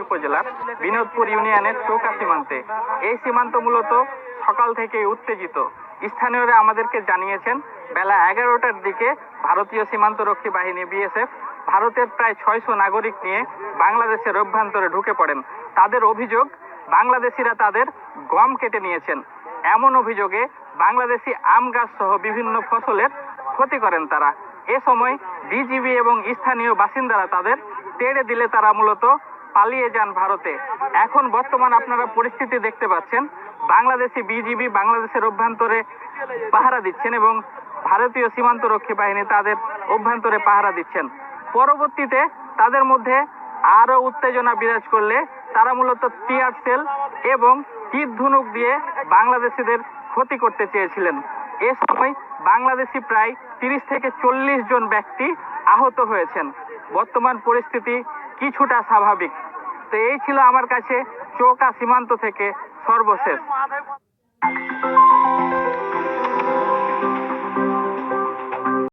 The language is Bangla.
উপজেলার বিনোদপুর ইউনিয়নের চৌকা সীমান্তে। এই সীমান্ত মূলত সকাল থেকেই উত্তেজিত। স্থানীয়রা আমাদেরকে জানিয়েছেন বেলা 11টার দিকে ভারতীয় সীমান্তরক্ষী বাহিনী বিএসএফ ভারতের প্রায় 600 নাগরিক নিয়ে বাংলাদেশের অভ্যন্তরে ঢুকে পড়েন। তাদের অভিযোগ বাংলাদেশিরা তাদের গম কেটে নিয়েছেন। এমন অভিযোগে বাংলাদেশি আম গাছ সহ বিভিন্ন ফসলের ক্ষতি করেন তারা। এ সময় বিজিবি এবং স্থানীয় বাসিন্দারা তাদের তেড়ে দিলে তারা মূলত পালিয়ে যান ভারতে। এখন বর্তমান আপনারা পরিস্থিতি দেখতে পাচ্ছেন, বাংলাদেশি বিজিবি বাংলাদেশের অভ্যন্তরে পাহারা দিচ্ছেন এবং ভারতীয় সীমান্তরক্ষী বাহিনী তাদের অভ্যন্তরে পাহারা দিচ্ছেন। পরবর্তীতে তাদের মধ্যে আরো উত্তেজনা বিরাজ করলে তারা মূলত টিয়ার সেল এবং তীর ধনুক দিয়ে বাংলাদেশিদের ক্ষতি করতে চেয়েছিলেন। এ সময় বাংলাদেশি প্রায় 30 থেকে 40 জন ব্যক্তি আহত হয়েছেন। বর্তমান পরিস্থিতি কিছুটা স্বাভাবিক। তো এই ছিল আমার কাছে চৌকা সীমান্ত থেকে সর্বশেষ।